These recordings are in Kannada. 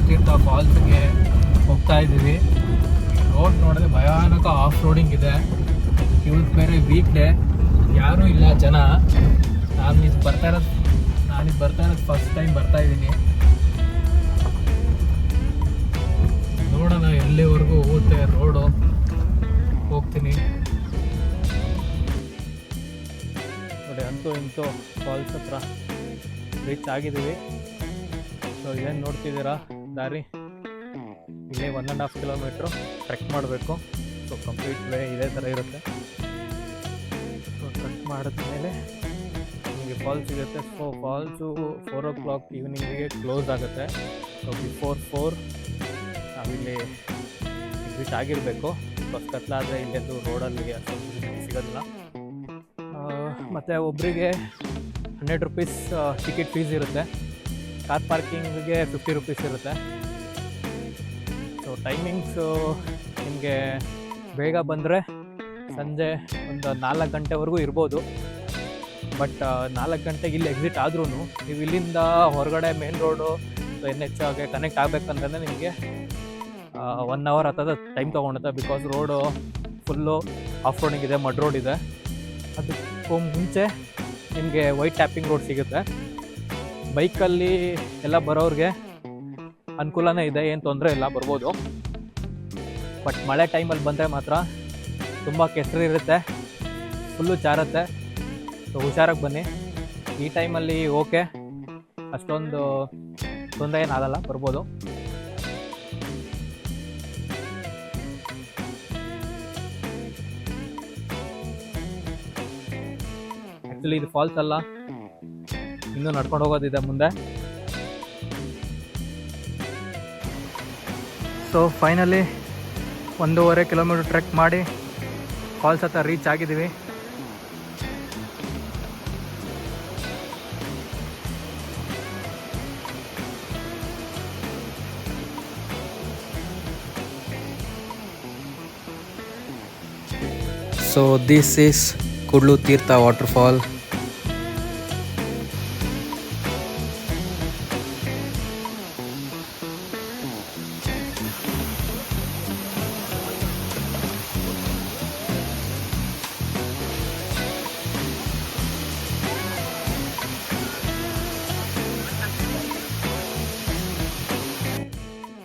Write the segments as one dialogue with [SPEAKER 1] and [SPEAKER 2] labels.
[SPEAKER 1] ತೀರ್ಥ ಫಾಲ್ಸ್ಗೆ ಹೋಗ್ತಾ ಇದ್ದೀವಿ. ರೋಡ್ ನೋಡಿದ್ರೆ ಭಯಾನಕ ಆಫ್ ರೋಡಿಂಗ್ ಇದೆ. ಇವತ್ತು ಬೇರೆ ವೀಕ್ ಡೇ, ಯಾರೂ ಇಲ್ಲ ಜನ. ನಾನಿದು ಬರ್ತಾ ಇರೋದು ಫಸ್ಟ್ ಟೈಮ್ ಬರ್ತಾ ಇದ್ದೀನಿ. ನೋಡೋಣ ಎಲ್ಲಿವರೆಗೂ ಹೋಗುತ್ತೆ ರೋಡು. ಹೋಗ್ತೀನಿ ನೋಡಿ. ಅಂತೂ ಇಂತೂ ಫಾಲ್ಸ್ ಹತ್ರ ರೀಚ್ ಆಗಿದ್ದೀವಿ. ಸೊ ಏನು ನೋಡ್ತಿದ್ದೀರಾ ದಾರಿ, ಇಲ್ಲೇ 1.5 ಕಿಲೋಮೀಟ್ರು ಟ್ರೆಕ್ ಮಾಡಬೇಕು. ಸೊ ಕಂಪ್ಲೀಟ್ ವೇ ಇದೇ ಥರ ಇರುತ್ತೆ. ಸೊ ಟ್ರೆಕ್ ಮಾಡಿದ್ಮೇಲೆ ನಿಮಗೆ ಫಾಲ್ಸ್ ಸಿಗುತ್ತೆ. ಸೊ ಫಾಲ್ಸು 4 o'clock ಈವ್ನಿಂಗಿಗೆ ಕ್ಲೋಸ್ ಆಗುತ್ತೆ. ಸೊ ಬಿಫೋರ್ 4 ನಾವಿಲ್ಲಿ ಎಕ್ಸಿಟ್ ಆಗಿರಬೇಕು. ಬಿಕಾಸ್ ಕತ್ಲಾದರೆ ಇಲ್ಲೆಂದು ರೋಡಲ್ಲಿ ಅಷ್ಟೊಂದು ಸಿಗೋದಿಲ್ಲ. ಮತ್ತು ಒಬ್ಬರಿಗೆ 100 rupees ಟಿಕೆಟ್ ಫೀಸ್ ಇರುತ್ತೆ. ಕಾರ್ ಪಾರ್ಕಿಂಗ್ಗೆ 50 rupees ಇರುತ್ತೆ. ಸೊ ಟೈಮಿಂಗ್ಸು ನಿಮಗೆ ಬೇಗ ಬಂದರೆ ಸಂಜೆ ಒಂದು 4 ಗಂಟೆವರೆಗೂ ಇರ್ಬೋದು. ಬಟ್ 4 ಗಂಟೆಗೆ ಇಲ್ಲಿ ಎಕ್ಸಿಟ್ ಆದ್ರೂ ನೀವು ಇಲ್ಲಿಂದ ಹೊರಗಡೆ ಮೇನ್ ರೋಡು NH ಆಗಿ ಕನೆಕ್ಟ್ ಆಗಬೇಕಂದ್ರೆ ನಿಮಗೆ 1 hour ಹತ್ತದ ಟೈಮ್ ತೊಗೊಳುತ್ತೆ. Because road full off roading ಇದೆ, ಮಡ್ ರೋಡ್ ಇದೆ. ಅದಕ್ಕೂ ಮುಂಚೆ ನಿಮಗೆ ವೈಟ್ ಟ್ಯಾಪಿಂಗ್ ರೋಡ್ ಸಿಗುತ್ತೆ. ಬೈಕಲ್ಲಿ ಎಲ್ಲ ಬರೋರಿಗೆ ಅನುಕೂಲನೇ ಇದೆ, ಏನು ತೊಂದರೆ ಇಲ್ಲ, ಬರ್ಬೋದು. ಬಟ್ ಮಳೆ ಟೈಮಲ್ಲಿ ಬಂದರೆ ಮಾತ್ರ ತುಂಬ ಕೆಸರು ಇರುತ್ತೆ, ಫುಲ್ಲು ಜಾರುತ್ತೆ. ಸೊ ಹುಷಾರಾಗಿ ಬನ್ನಿ. ಈ ಟೈಮಲ್ಲಿ ಓಕೆ, ಅಷ್ಟೊಂದು ತೊಂದರೆ ಏನಾಗಲ್ಲ, ಬರ್ಬೋದು. ಆ್ಯಕ್ಚುಲಿ ಇದು ಫಾಲ್ಸ್ ಅಲ್ಲ, ಇನ್ನೂ ನಡ್ಕೊಂಡು ಹೋಗೋದಿದೆ ಮುಂದೆ. ಸೊ ಫೈನಲಿ 1.5 ಕಿಲೋಮೀಟರ್ ಟ್ರೆಕ್ ಮಾಡಿ ಫಾಲ್ಸ್ ಹತ್ರ ರೀಚ್ ಆಗಿದ್ದೀವಿ.
[SPEAKER 2] So this is Kudlu Tirtha waterfall.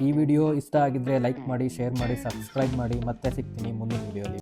[SPEAKER 1] ಈ ವಿಡಿಯೋ ಇಷ್ಟ ಆಗಿದ್ದರೆ ಲೈಕ್ ಮಾಡಿ, ಶೇರ್ ಮಾಡಿ, ಸಬ್ಸ್ಕ್ರೈಬ್ ಮಾಡಿ. ಮತ್ತೆ ಸಿಗ್ತೀನಿ ಮುಂದಿನ